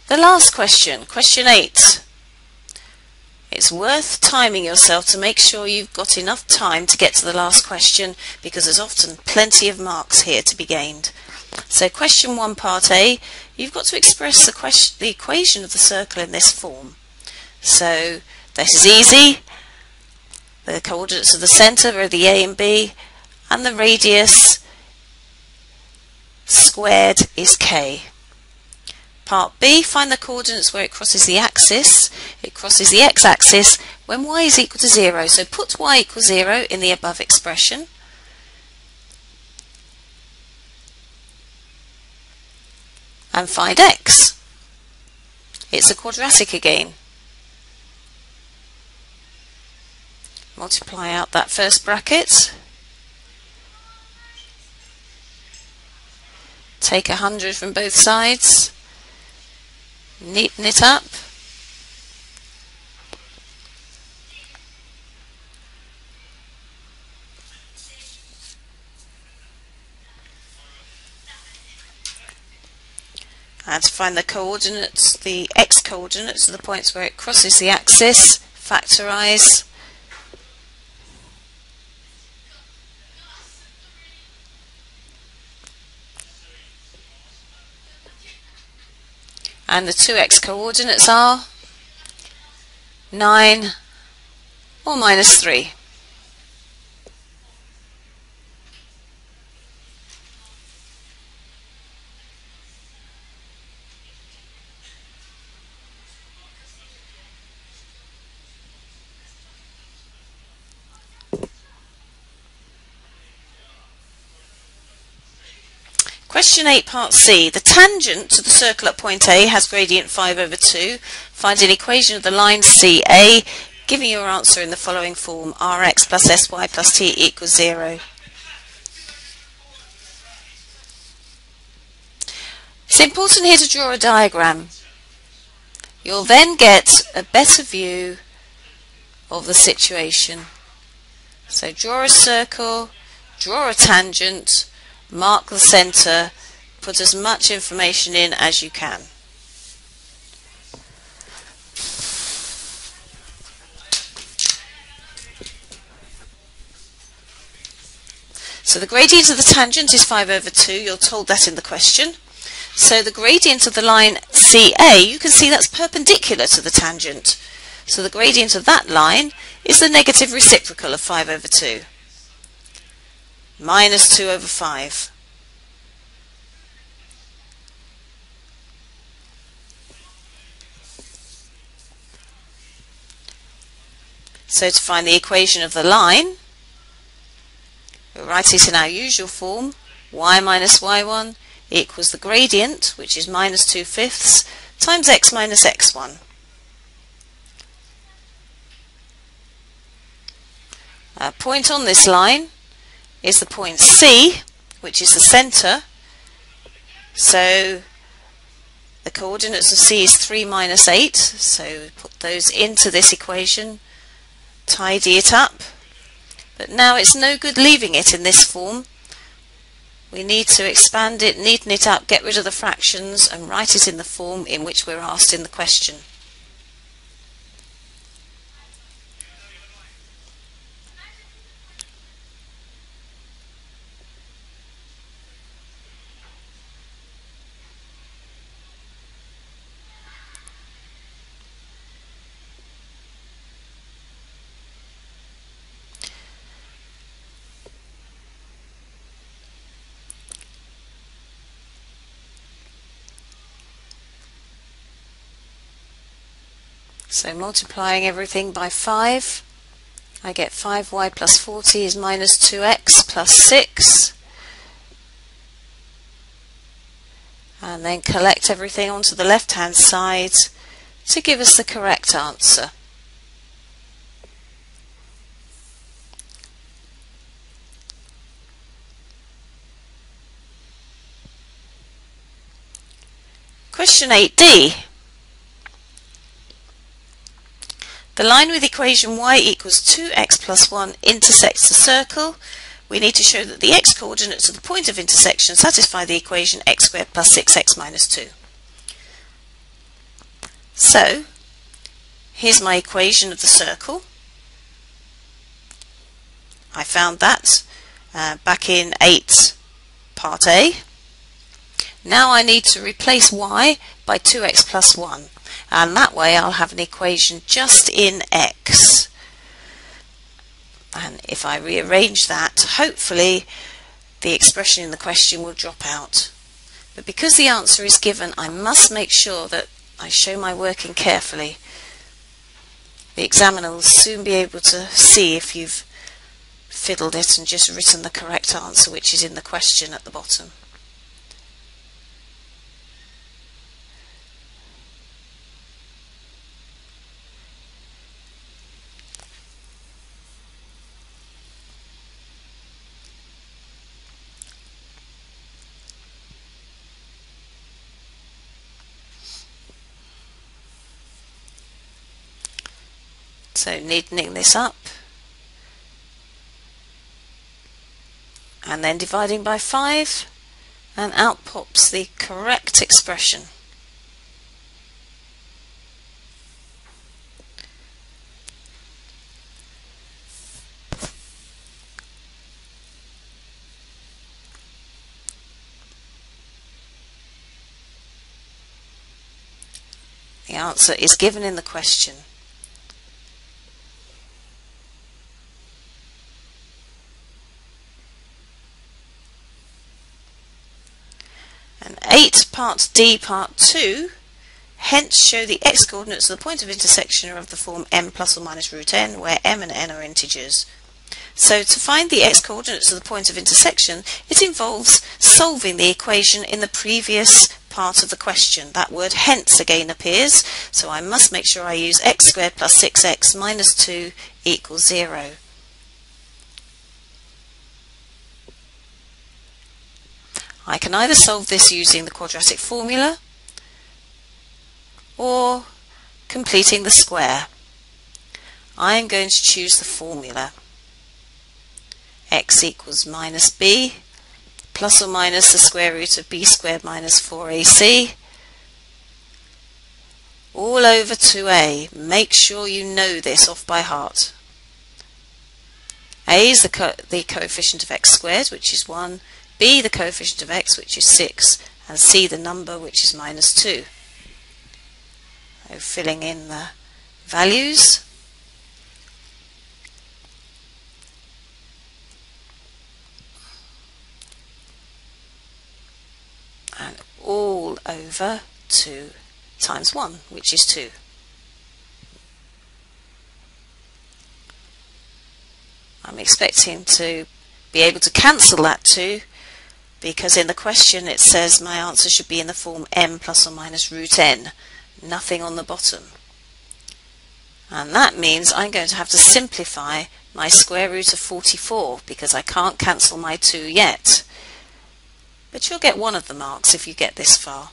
The last question, question 8. It's worth timing yourself to make sure you've got enough time to get to the last question, because there's often plenty of marks here to be gained. So question 1, part A, you've got to express the equation of the circle in this form. So this is easy. The coordinates of the centre are the A and B, and the radius squared is K. Part B, find the coordinates where it crosses the axis. It crosses the x-axis when y is equal to 0. So put y equals 0 in the above expression. And find x. It's a quadratic again. Multiply out that first bracket. Take 100 from both sides. Neaten it up. And to find the coordinates, the x coordinates, are the points where it crosses the axis, factorise. And the 2x coordinates are 9 or -3. Question 8, part C. The tangent to the circle at point A has gradient 5/2. Find an equation of the line CA, giving your answer in the following form: Rx plus Sy plus T equals 0. It's important here to draw a diagram. You'll then get a better view of the situation. So draw a circle, draw a tangent, mark the centre, put as much information in as you can. So the gradient of the tangent is 5/2, you're told that in the question. So the gradient of the line CA, you can see that's perpendicular to the tangent. So the gradient of that line is the negative reciprocal of 5/2. -2/5. So to find the equation of the line, we'll write it in our usual form: y minus y1 equals the gradient, which is -2/5, times x minus x1. Our point on this line is the point C, which is the centre. So the coordinates of C is 3 minus 8, so put those into this equation, tidy it up. But now it's no good leaving it in this form. We need to expand it, neaten it up, get rid of the fractions, and write it in the form in which we're asked in the question. So multiplying everything by 5, I get 5y plus 40 is minus 2x plus 6. And then collect everything onto the left-hand side to give us the correct answer. Question 8D. The line with equation y equals 2x plus 1 intersects the circle. We need to show that the x coordinates of the point of intersection satisfy the equation x squared plus 6x minus 2. So here's my equation of the circle. I found that back in 8 part A. Now I need to replace y by 2x plus 1, and that way I'll have an equation just in x. And if I rearrange that, hopefully the expression in the question will drop out. But because the answer is given, I must make sure that I show my working carefully. The examiner will soon be able to see if you've fiddled it and just written the correct answer, which is in the question at the bottom. So neatening this up and then dividing by 5, and out pops the correct expression. The answer is given in the question. And 8 part D part 2, hence show the x coordinates of the point of intersection are of the form m plus or minus root n, where m and n are integers. So to find the x coordinates of the point of intersection, it involves solving the equation in the previous part of the question. That word hence again appears, so I must make sure I use x squared plus 6x minus 2 equals 0. I can either solve this using the quadratic formula or completing the square. I am going to choose the formula. X equals minus b plus or minus the square root of b squared minus 4ac all over 2a. Make sure you know this off by heart. A is the coefficient of x squared, which is 1, b the coefficient of x, which is 6, and c the number, which is minus 2. So filling in the values. And all over 2 times 1, which is 2. I'm expecting to be able to cancel that 2, because in the question it says my answer should be in the form m plus or minus root n, nothing on the bottom. And that means I'm going to have to simplify my square root of 44, because I can't cancel my 2 yet. But you'll get one of the marks if you get this far.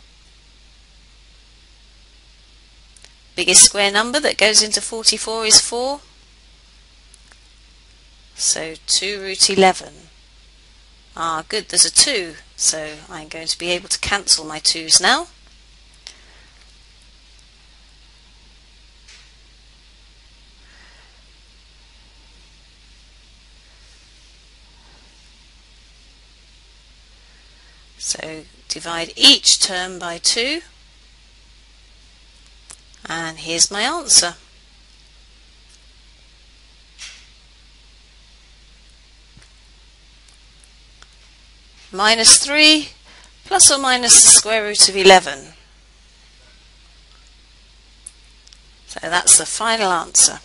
Biggest square number that goes into 44 is 4. So 2 root 11. Ah, good, there's a 2. So I'm going to be able to cancel my 2's now. So divide each term by 2, and here's my answer. Minus 3 plus or minus the square root of 11. So that's the final answer.